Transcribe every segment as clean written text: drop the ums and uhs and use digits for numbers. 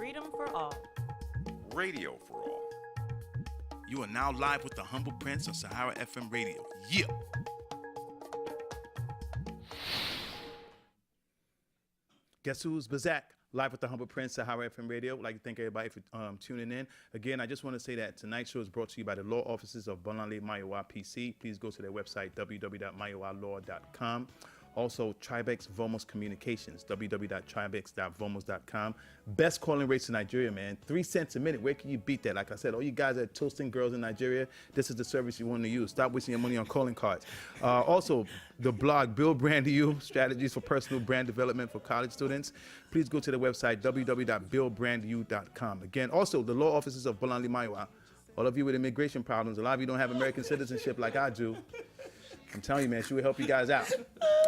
freedom for all. Radio for all. You are now live with the Humble Prince on Sahara FM Radio. Yeah. Guess who's Bazak? Live with the Humble Prince, Sahara FM Radio. I'd like to thank everybody for tuning in. Again, I just want to say that tonight's show is brought to you by the law offices of Bonale Mayowa PC. Please go to their website, www.mayowalaw.com. Also, Tribex Vomos Communications, www.tribex.vomos.com. Best calling rates in Nigeria, man. 3 cents a minute. Where can you beat that? Like I said, all you guys that are toasting girls in Nigeria, this is the service you want to use. Stop wasting your money on calling cards. Also, the blog, Build Brand You, Strategies for Personal Brand Development for College Students. Please go to the website, www.buildbrandyou.com. Again, also, the law offices of Bonale Mayowa. All of you with immigration problems, a lot of you don't have American citizenship like I do. I'm telling you, man, she will help you guys out.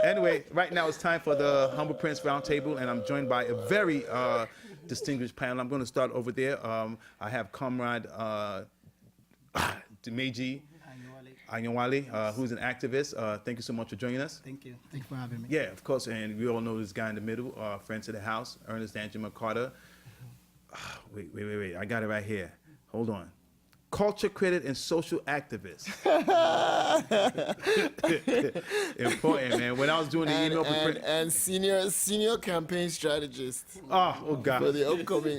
Anyway, right now it's time for the Humble Prince Roundtable, and I'm joined by a very distinguished panel. I'm going to start over there. I have Comrade Dimeji and who's an activist. Thank you so much for joining us. Thank you. Thank you for having me. Yeah, of course, and we all know this guy in the middle, friend to the house, Ernest Danjuma Carter. Wait. I got it right here. Hold on. Culture critic and social activist. Important, man. When I was doing the email and senior campaign strategist. Oh God. For the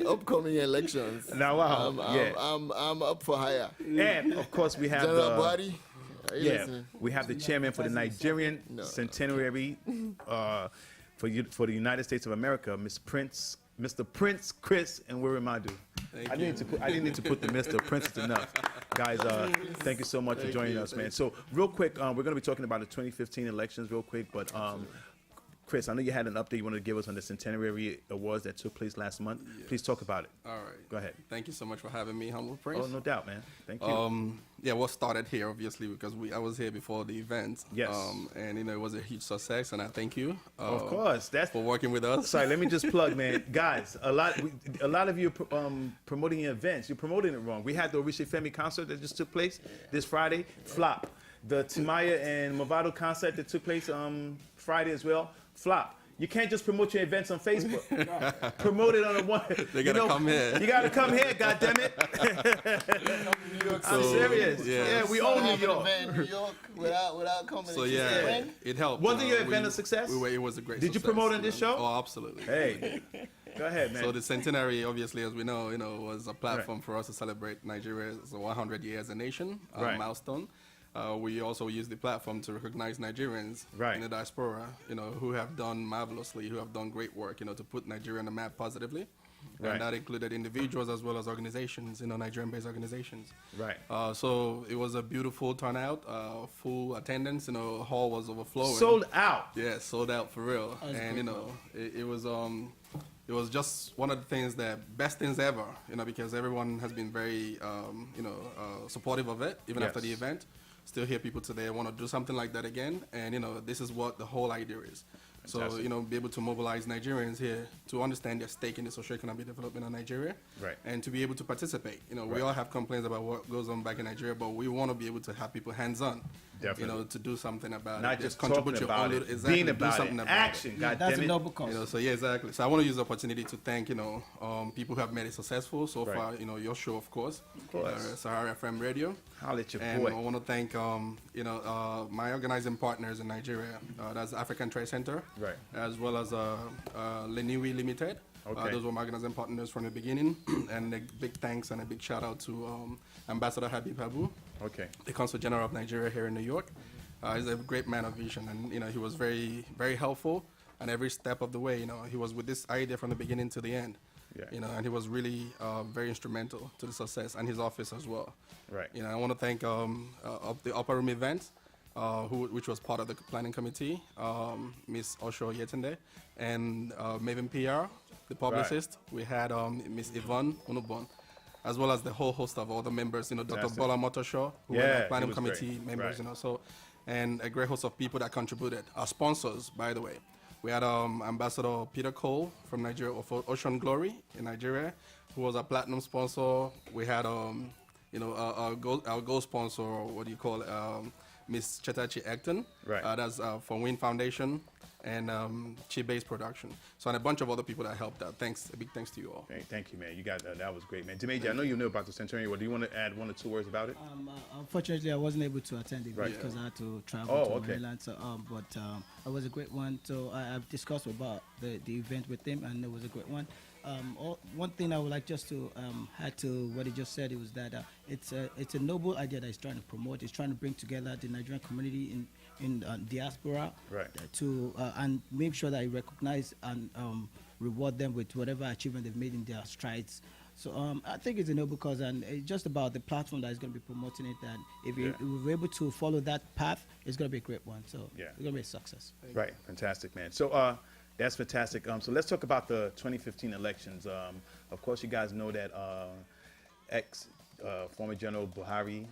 upcoming elections. Now, wow. I'm up for hire. And of course we have General Buhari. We have the chairman for the Nigerian Centenary for the United States of America, Mr. Prince Chris, and where am I do? I didn't need to put the Mr. Prince is enough. Guys, thank you so much for joining us, man. So real quick, we're going to be talking about the 2015 elections real quick, but Chris, I know you had an update you wanted to give us on the Centenary Awards that took place last month. Yes. Please talk about it. All right. Go ahead. Thank you so much for having me, Humble Prince. Oh, no doubt, man. Thank you. Yeah, what started here, obviously, because I was here before the event. Yes. And, it was a huge success, and I thank you. Of course. That's for working with us. Sorry, let me just plug, man. Guys, a lot of you promoting events. You're promoting it wrong. We had the Orisha Femi concert that just took place this Friday. Flop. The Timaya and Movado concert that took place Friday as well. Flop. You can't just promote your events on Facebook. Promote it on the one. They gotta come here. You gotta come here, goddammit. I'm serious. Yeah, we own New York. New York without coming. So yeah, it helped. Wasn't your event a success? It was a great. Did you promote on this show? Oh, absolutely. Hey, go ahead, man. So the centenary, obviously, as we know, was a platform for us to celebrate Nigeria's 100 years as a nation, milestone. We also use the platform to recognize Nigerians in the diaspora, who have done marvelously, who have done great work, to put Nigeria on the map positively. Right. And that included individuals as well as organizations, Nigerian-based organizations. Right. So it was a beautiful turnout, full attendance. Hall was overflowing. Sold out. Yeah, sold out for real. And it was just one of the best things ever. Because everyone has been very supportive of it, even after the event. Still hear people today want to do something like that again, and this is what the whole idea is. Fantastic. So be able to mobilize Nigerians here to understand their stake in the socio-economic development of Nigeria, and to be able to participate. We all have complaints about what goes on back in Nigeria, but we want to be able to have people hands-on. Definitely. To do something about Not it. just contribute talking your about own it, little, exactly, being about do something it, about action. It. God That's damn a it. noble cause. So yeah, exactly. So I want to use the opportunity to thank people who have made it successful so far. Your show, of course, Sahara FM Radio. Holla at your and boy. I want to thank my organizing partners in Nigeria. That's African Trade Center, as well as Leniwi Limited. Those were my organizing partners from the beginning. And a big thanks and a big shout out to Ambassador Habib Habu, the Consul General of Nigeria here in New York. He's a great man of vision, and he was very, very helpful. And every step of the way, he was with this idea from the beginning to the end. And he was really very instrumental to the success, and his office as well. I want to thank the Upper Room event, which was part of the planning committee, Miss Osho Yetende, and Maven PR, the publicist. We had Miss Yvonne Unubon, as well as the whole host of all the members, Dr. Bola Motosho, who were the planning committee members, and a great host of people that contributed. Our sponsors, by the way. We had Ambassador Peter Cole from Nigeria, for Ocean Glory in Nigeria, who was a platinum sponsor. We had, our gold sponsor, Miss Chetachi Acton. That's from Win Foundation. and Chibe's production. So, and a bunch of other people that helped out. A big thanks to you all. Hey, thank you, man. You got that was great, man. Dimeji, I know you knew about the Centurion. Do you want to add 1 or 2 words about it? Unfortunately, I wasn't able to attend the event because I had to travel to Maryland. So, but it was a great one. So I've discussed about the event with him, and it was a great one. One thing I would like just to add to what he just said was that it's a noble idea that he's trying to promote. He's trying to bring together the Nigerian community in diaspora, to and make sure that he recognize and reward them with whatever achievement they've made in their strides. So I think it's a noble cause, and it's just about the platform that is going to be promoting it. And if we're able to follow that path, it's going to be a great one. So it's going to be a success. Right, fantastic, man. So that's fantastic. So let's talk about the 2015 elections. Of course, you guys know that former General Buhari,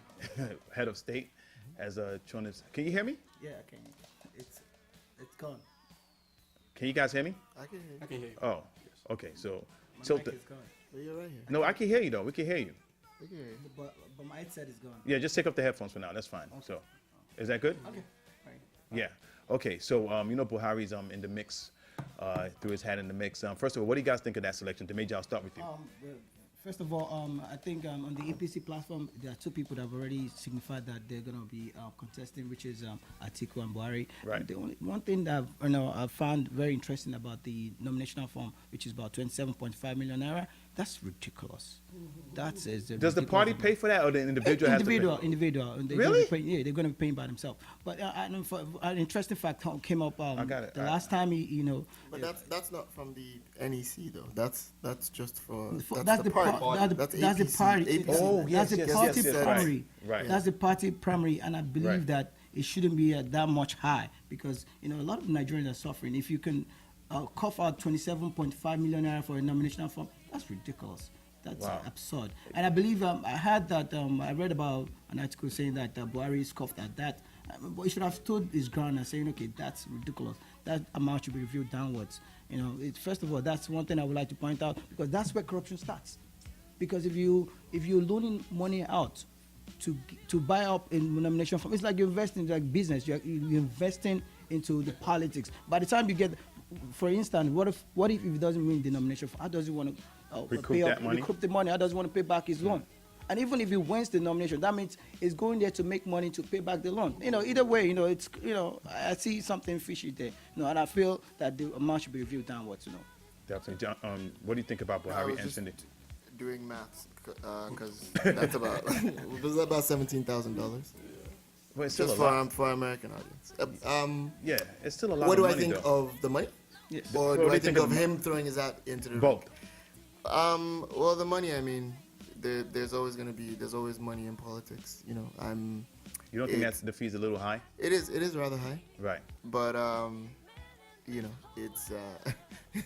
head of state, has shown his. Can you hear me? Yeah, I can. It's gone. Can you guys hear me? I can hear you. I can hear you. Oh, okay. So, My mic is gone. But you're right here. no, I can hear you though. We can hear you. We can hear you. But my headset is gone. Yeah, just take off the headphones for now. That's fine. Okay. So, is that good? Okay. Right. Yeah. Okay. So, you know, Buhari's in the mix. Threw his hat in the mix. First of all, what do you guys think of that selection? Dimeji, I'll start with you. Well, first of all, I think on the APC platform, there are 2 people that have already signified that they're going to be contesting, which is Atiku and Buhari. Right. And the only one thing that I've found very interesting about the nominational form, which is about 27.5 million naira, that's ridiculous. Does the party pay for that, or the individual has to pay? Individual. Really? They're going to be paying by themselves. But an interesting fact came up I got it. the last time But that's not from the NEC though. That's just for that's the party. That's the party. APC. Oh, yes, that's the yes, party yes, primary. right. That's the party primary, and I believe that it shouldn't be that much high because a lot of Nigerians are suffering. If you can cough out 27.5 million naira for a nominational form, that's ridiculous. That's absurd. And I believe I heard that I read about an article saying that Buhari scoffed at that. But he should have stood his ground and saying, okay, that's ridiculous. That amount should be reviewed downwards. First of all, that's one thing I would like to point out because that's where corruption starts. Because if you're loaning money out to buy up in nomination form, it's like you're investing in like business. You're investing into the politics. By the time you get, for instance, what if he doesn't win the nomination? How does he want to recoup the money? How does he want to pay back his loan? And even if he wins the nomination, that means he's going there to make money to pay back the loan. Either way, it's I see something fishy there. And I feel that the amount should be reviewed downwards. Definitely. John, what do you think about I Buhari was just entering? doing maths because that's about was that about $17,000 Well, it's still just a lot. for our American audience. Yeah, it's still a lot. What do of I money, think though. of the money? Yes. Or What do do I you think think of of him throwing his hat into the Both. Well, the money. I mean, there's always money in politics. You don't think that's the fee's a little high? It is rather high. Right. But it's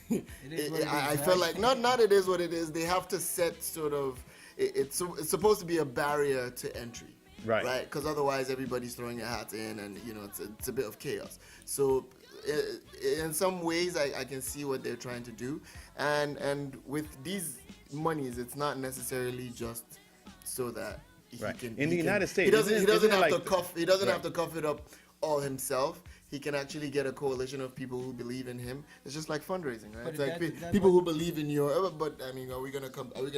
It is what it I is, felt right? like not it is what it is. They have to set sort of it's supposed to be a barrier to entry. Right. Right. Because otherwise everybody's throwing a hat in, and it's a bit of chaos. So in some ways I can see what they're trying to do, and with these monies, it's not necessarily just so that he Right. can. In the United States, he doesn't isn't have it to like- cuff. He doesn't Right. have to cuff it up all himself. He can actually get a coalition of people who believe in him. It's just like fundraising, right? But It's like that's people what- who believe in your. But I mean, are we gonna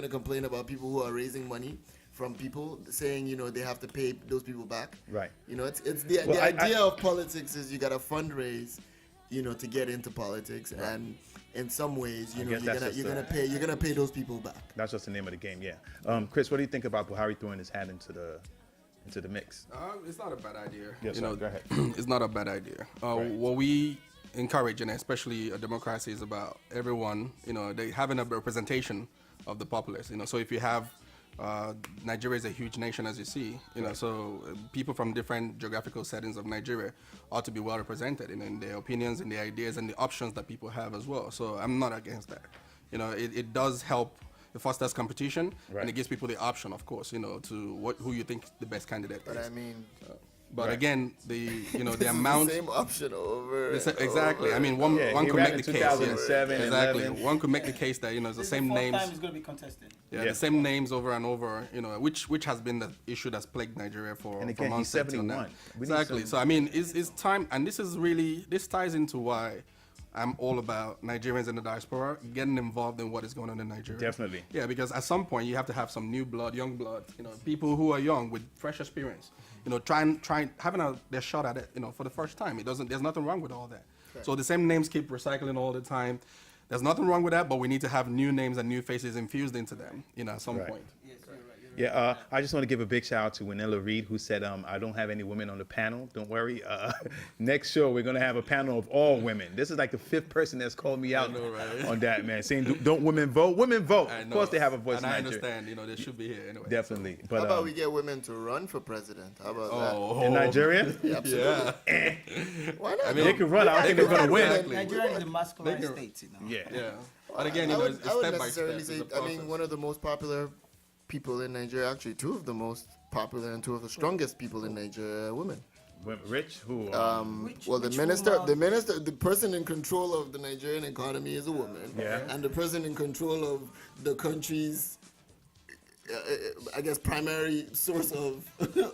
complain about people who are raising money from people saying they have to pay those people back? Right. It's the Well, idea of politics is you gotta fundraise, to get into politics, and in some ways, I guess that's you're just gonna pay those people back. That's just the name of the game, yeah. Chris, what do you think about Buhari throwing his hat into the mix? It's not a bad idea. Yes, sir, go ahead. It's not a bad idea. What we encourage, and especially a democracy, is about everyone, they having a representation of the populace. So if you have Nigeria is a huge nation, as you see, so people from different geographical settings of Nigeria ought to be well represented in their opinions and their ideas and the options that people have as well. So I'm not against that. It does help. It fosters competition, Right. and it gives people the option, of course, to who you think the best candidate But is. I mean, But again, the This the is amount. the same option over. Exactly. I mean, one he could ran make in the case. 2007, Exactly. 11. One could make the case that it's the This is same fourth names. time it's going to be contested. Yeah, the same names over and over, which has been the issue that's plagued Nigeria for And again, from he's onset till 71. now. We need Exactly. some- So I mean, it's time, and this ties into why I'm all about Nigerians in the diaspora getting involved in what is going on in Nigeria. Definitely. Yeah, because at some point you have to have some new blood, young blood, people who are young with fresh experience, trying having their shot at it, for the first time. There's nothing wrong with all that. Okay. So the same names keep recycling all the time. There's nothing wrong with that, but we need to have new names and new faces infused into them, at some point. Yes, you're right. Yeah, I just want to give a big shout out to Winella Reed, who said, I don't have any women on the panel. Don't worry. Next show, we're going to have a panel of all women. This is like the 5th person that's called me out on that, man, saying, don't women vote? Women vote. Of course they have a voice and in I Nigeria. understand, they should be here anyway. Definitely. So. But, How about we get women to run for president? How about in Nigeria? that? Absolutely. Yeah. Why not? I mean, They can run. I don't think they're going to win. Exactly. Nigeria is a masculine They can- state, Yeah. Yeah. But again, I it's would step by step. necessarily It's say, a I process. mean, one of the most popular people in Nigeria, actually two of the most popular and two of the strongest people in Nigeria are women. Rich? Who? Well, the which minister, woman? the person in control of the Nigerian economy is a woman. Yeah. And the person in control of the country's, I guess, primary source of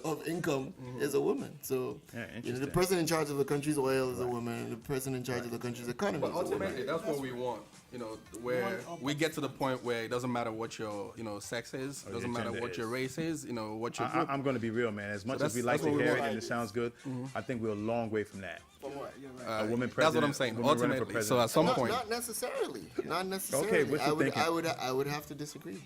of income is a woman. So, Yeah, the interesting. person in charge of the country's oil is a woman, and the person in charge of the country's economy But is a woman. ultimately, that's what we want. Where we get to the point where it doesn't matter what your, sex is, it Or doesn't your matter gender what your is. race is, what your group. I'm going to be real, man. As much as that's- we like that's to what we hear it want. and it sounds good, I think we're a long way from that. A woman president. That's what I'm saying. woman running for Ultimately, so president. at some Not, point, not necessarily. Not necessarily. Okay, what you thinking? I would have to disagree.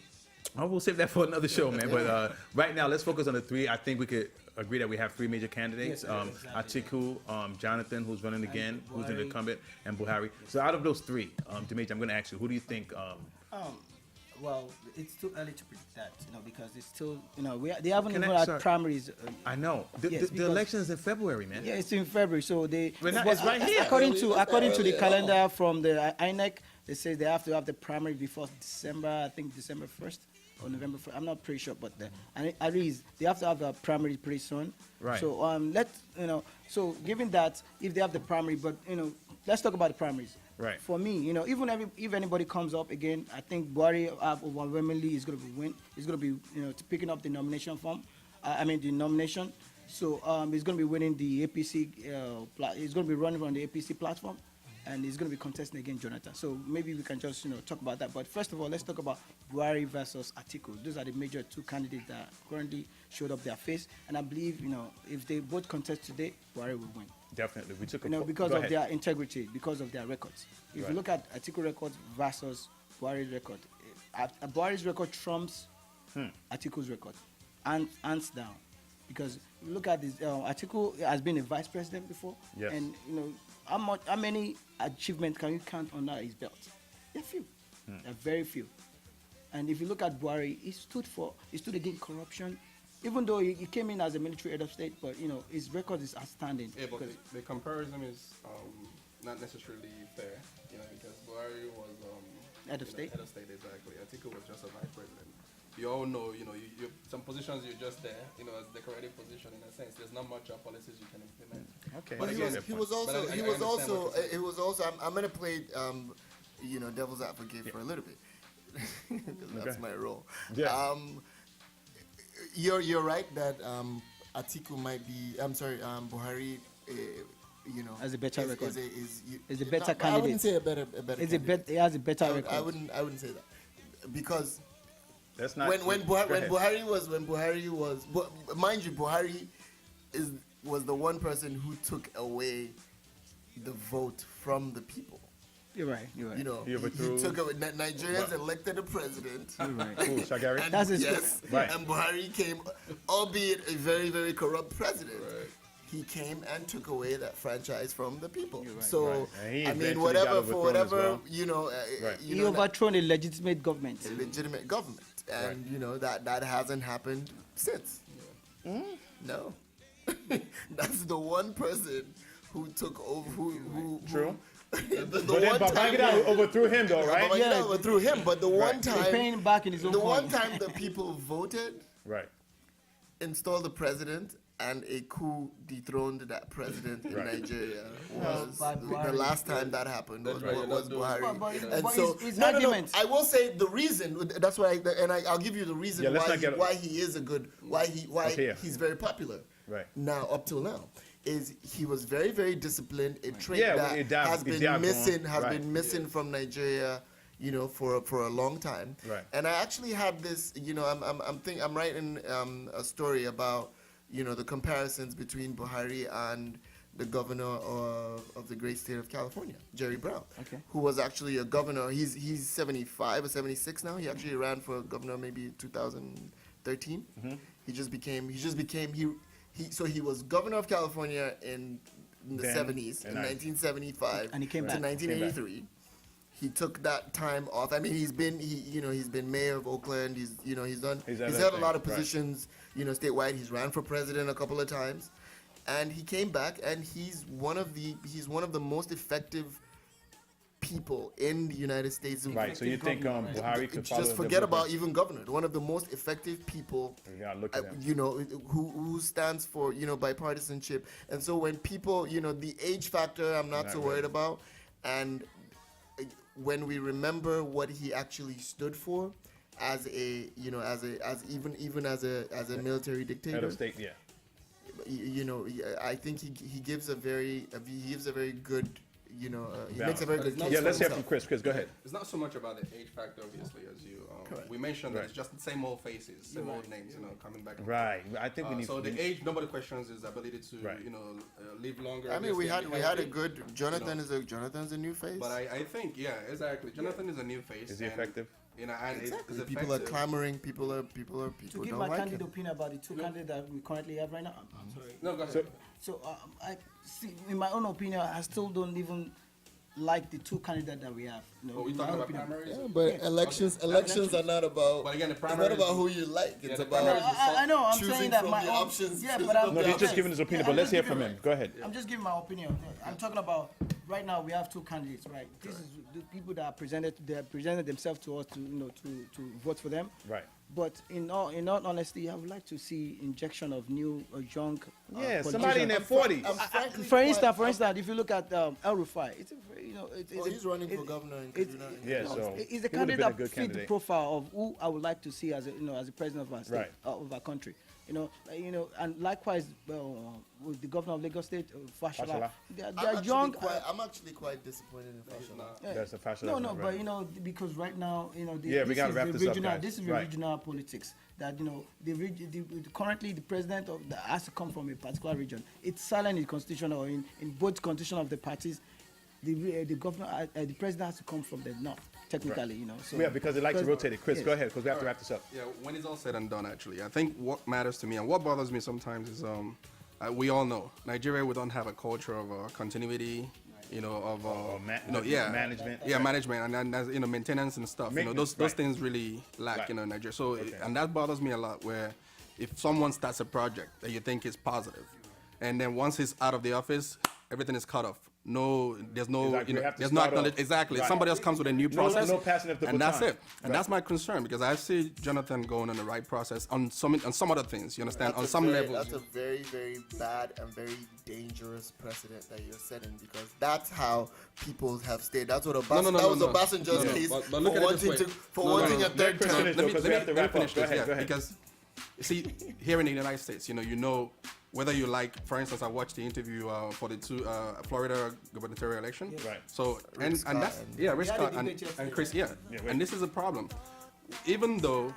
Oh, we'll save that for another show, man. But right now, let's focus on the 3. I think we could agree that we have 3 major candidates. Yes, exactly. Atiku, Jonathan, who's running again, who's an Buhari. incumbent, and Buhari. So out of those 3, Dimeji, I'm going to ask you, who do you think? Well, it's too early to predict that, because it's still, they haven't Can even I- had sorry. primaries. I know. The Yes, the because- election is in February, man. Yeah, it's in February, so they. But not- but it's right here. According to the early. calendar from the INEC, they say they have to have the primary before December. I think December 1st or November 1st. I'm not pretty sure, but and at least they have to have the primary pretty soon. Right. So So given that, if they have the primary, but let's talk about the primaries. Right. For me, even if anybody comes up again, I think Buhari overwhelmingly is going to be win. He's going to be picking up the nomination form. The nomination. So he's going to be winning the APC. He's going to be running on the APC platform, and he's going to be contesting against Jonathan. So maybe we can just talk about that. But first of all, let's talk about Buhari versus Atiku. Those are the major 2 candidates that currently showed up their face, and I believe if they both contest today, Buhari will win. Definitely. We took a Because Go of ahead. their integrity, because of their records. If Right. you look at Atiku records versus Buhari's record, Buhari's record trumps Atiku's record, hands down. Because if you look at this, Atiku has been a vice president before, Yes. and how many achievements can you count on his belt? There are few. There are very few. And if you look at Buhari, he stood against corruption. Even though he came in as a military head of state, but his record is outstanding. yeah, but because- the comparison is not necessarily fair, because Buhari was Head of state? Head of state, exactly. Atiku was just a vice president. You all know, you some positions you're just there, as decorative position in a sense. There's not much policies you can implement. Okay. But He again, was, he was also, But I he was understand also, what you're saying. it was also. I'm gonna play, devil's advocate for a little bit, 'cause that's Okay. my role. Yeah. You're right that Atiku might be. I'm sorry, Buhari. Has a better record. Is a better I wouldn't candidate. say a better. He has a better I record. wouldn't say that, because That's not. when go ahead. Buhari was, mind you, Buhari was the one person who took away the vote from the people. You're right. You're right. He He overthrew- took away. Nigerians elected a president. You're right. Who, Shagari? That's his Yes, Right. and Buhari came, albeit a very, very corrupt president. He came and took away that franchise from the people. You're right. So, Right. And he I mean, eventually whatever, got for overthrown as whatever, well. Right. He overthrown a legitimate government. legitimate government, and that hasn't happened since. No, that's the one person who took over. Who True. the But then one time Babangida overthrew him, though, right? Babangida Yeah. overthrew him, but the one He's time, paying back in his own the coin. one time the people voted, Right. installed the president, and a coup dethroned that president in Nigeria. Was by the Buhari. last time that happened was, right, was you don't Buhari. But his no, argument. I will say the reason. That's why, I'll give you the reason Yeah, let's not get- why he is a good, why Okay, yeah. he's very popular. Right. Now, up till now, is he was very, very disciplined. A trait Yeah, that it died- has it been died missing, gone. has Right. been missing from Nigeria, for a long time. Right. And I actually had this, I'm writing a story about, the comparisons between Buhari and the governor of the great state of California, Jerry Brown, Okay. who was actually a governor. He's 75 or 76 now. He actually ran for governor maybe 2013. So he was governor of California in the Then, 70s, in 1975 And he came to back. 1983. He took that time off. I mean, he's been mayor of Oakland. He's He's held a everything, lot of right. positions, statewide. He's ran for president a couple of times, and he came back, and he's one of the most effective people in the United States. Right. So you think Buhari could follow? Just the forget about blueprint? even governor. One of the most effective people, You gotta look at him. who stands for bipartisanship. And so when people, the age factor, I'm not Not so really. worried about, and when we remember what he actually stood for, as a military dictator, Head of state, yeah. I think he gives a very good, he makes a very good case Yeah, for let's hear himself. from Chris. Chris, go ahead. It's not so much about the age factor, obviously, as you Correct. we mentioned. That Right. it's just the same old faces, same old names, coming back. and Right. I think we need. So the age, nobody questions his ability to, Right. live longer. I mean, we obviously, had a healthy. good Jonathan's a new face. But I think, yeah, exactly. Jonathan is a new face. Is he and, effective? And Exactly. it's People are effective. clamoring. People To give don't my like candid him. opinion about the two candidates that we currently have right now. I'm sorry. No, go ahead. So I see, in my own opinion, I still don't even like the two candidates that we have. Oh, we in my talking own about opinion. primaries? Yeah, but elections are not about. But again, the it's not primaries- about who you like. Yeah, It's the about. primaries is I know. I'm choosing saying that from my the own, options. Yeah, choosing but I'm. from No, the he's just giving his opinion, but I'm let's just hear from giving- him. Go ahead. I'm just giving my opinion. I'm talking about right now. We have two candidates, right? This is the people that are presented. They have presented themselves to us to vote for them. Right. But in all honesty, I would like to see injection of new young. Yeah, somebody in their politicians. 40s. I'm frankly For instance, quite- if you look at El Rufai, it's a very, he's running for governor in it's- Kaduna. Yeah, so it's a he would've candidate been a that good fit the candidate. profile of who I would like to see as a president of our state, Right. of our country. And likewise with the governor of Lagos State, Fashola. Fashola. They I'm are actually young. I'm actually quite disappointed in Fashola. That's a fashion. No, right. but because right now, Yeah, we this gotta is wrap the this up, regional, guys. this is the Right. regional politics that currently the president has to come from a particular region. It's silent in the constitution or in both constitution of the parties. The governor, the president has to come from the north, technically, So Yeah, because they like to rotate it. Chris, yes. go ahead, because we have to wrap this up. Yeah, when it's all said and done, actually, I think what matters to me and what bothers me sometimes is we all know Nigeria, we don't have a culture of continuity, Management. Yeah, management and as, maintenance and stuff. Maintenance, Those right. things really lack, Right. in Nigeria. So, Okay. and that bothers me a lot. Where if someone starts a project that you think is positive, and then once he's out of the office, everything is cut off. No, there's no, Exactly. We have to there's no start acknowledge. off. Exactly. Right. Somebody else comes with a new process, no passing of the and that's baton. it. And that's my concern because I see Jonathan going on the right process on some other things. You understand? On some levels. That's a very, very bad and very dangerous precedent that you're setting because that's how people have stayed. That's what Obasanjo's case but look at it this way. for wanting a Let third Chris term. finish, though, 'cause we have to wrap up. finish Go this, ahead, go ahead. because you see, here in the United States, you know whether you like, for instance, I watched the interview for the two Florida gubernatorial election. Right. So and Scott that's and- Rick had a Scott debate and yesterday. Chris, wait. and this is a problem. Even though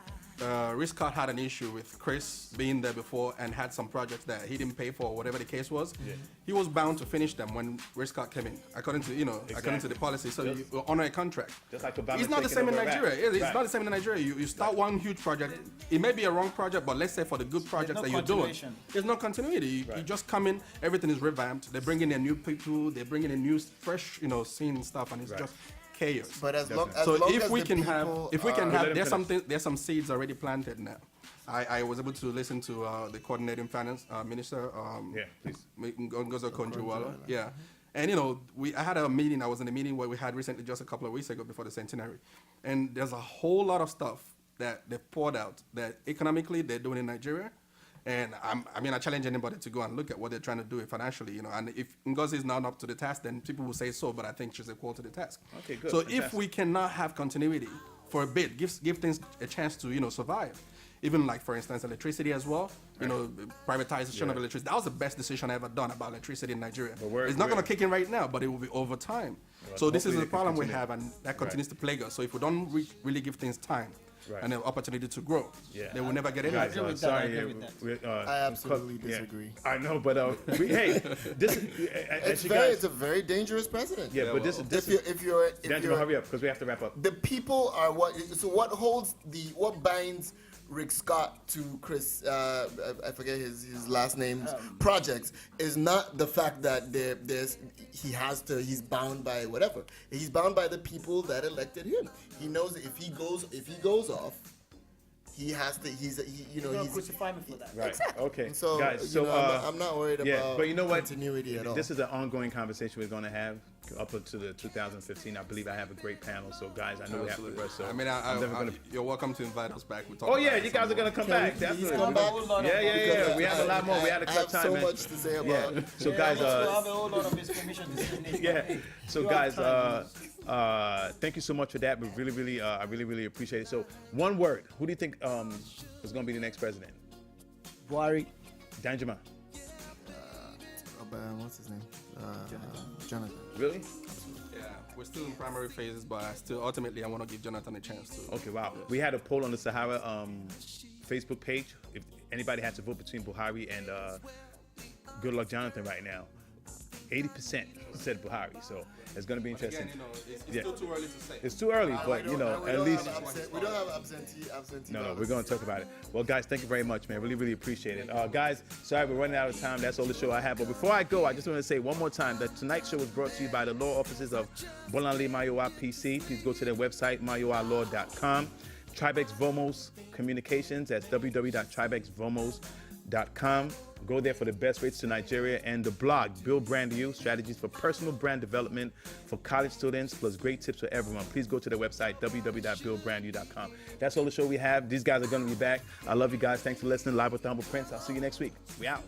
Rick Scott had an issue with Chris being there before and had some projects that he didn't pay for, whatever the case was, he was bound to finish them when Rick Scott came in, according to according to the policy. So you honor a contract. Just like Obama It's not the taking same in over Iraq. Nigeria. It's Right. not the same in Nigeria. You start one huge project. It may be a wrong project, but let's say for the good projects no that you're doing, continuation. there's no continuity. You just come in, everything is revamped. They bring in their new people. They bring in a new, fresh, scene and stuff, and it's Right. just chaos. But as long So as if we the can have, people if we can are- Let have, him finish. there's some seeds already planted now. I was able to listen to the coordinating finance minister, Yeah, please. Ngozi Okonjo-Iweala. Yeah. And I had a meeting. I was in a meeting where we had recently, just a couple of weeks ago, before the centenary, and there's a whole lot of stuff that they've poured out that economically they're doing in Nigeria, And I challenge anybody to go and look at what they're trying to do financially, you know. And if Ngozi is not up to the task, then people will say so, but I think she's equal to the task. Okay, good. So Fantastic. if we cannot have continuity for a bit, give things a chance to, you know, survive. Even like, for instance, electricity as well, you know, privatization of electricity. That was the best decision I ever done about electricity in Nigeria. It's not going to kick in right now, but it will be over time. Well, so this is hopefully the they can problem we continue. have, and that continues to plague us. So if we don't really give things time and an opportunity to grow, they will never get anywhere. Guys, agree with that, I sorry, agree with I absolutely disagree. I know, but hey, this is It's a very dangerous precedent. Yeah, but this If you're Danjuma, hurry up because we have to wrap up. the people are what binds Rick Scott to Chris, I forget his last name's projects, is not the fact that he's bound by whatever. He's bound by the people that elected him. He knows that if he goes off, he has to. He's crucify me for that. Right. Exactly. Okay. So, guys, I'm not worried about but you know what? continuity at all. This is an ongoing conversation we're going to have up until the 2015. I believe I have a great panel. So, guys, I know we have to rush. So, I mean, I'm never gonna. you're welcome to invite us back. We'll talk Oh about yeah, it you some guys are more. gonna come Can back. we please Definitely. come back? Yeah. We have a lot more. We had a I cut have time. so man. much to say about it. So, Yeah, guys, we still have a whole lot of information this evening. yeah. So, You guys, have thank you so much for that. We really, I really appreciate it. So, one word. Who do you think is going to be the next president? Buhari. Danjuma. What's his name? Jonathan. Really? Yeah, we're still in primary phases, but ultimately I want to give Jonathan a chance to. Okay, wow. We had a poll on the Sahara Facebook page. If anybody had to vote between Buhari and Good Luck Jonathan right now, 80% said Buhari. So it's going to be interesting. Again, you know, it's Yeah. still too early to say. It's too early, but We you know, don't at least. we don't have absentee. No, ballots. we're going to talk about it. Well, guys, thank you very much, man. Really appreciate it. Guys, sorry, we're running out of time. That's all the show I have. But before I go, I just want to say one more time that tonight's show was brought to you by the law offices of Bolanle Mayowa PC. Please go to their website, mayowalaw.com. Tribex Vomos Communications, that's www.tribexvomos.com. Go there for the best rates to Nigeria, and the blog, Build Brand You, strategies for personal brand development for college students, plus great tips for everyone. Please go to the website, www.buildbrandyou.com. That's all the show we have. These guys are going to be back. I love you guys. Thanks for listening. Live with the Humble Prince. I'll see you next week. We out.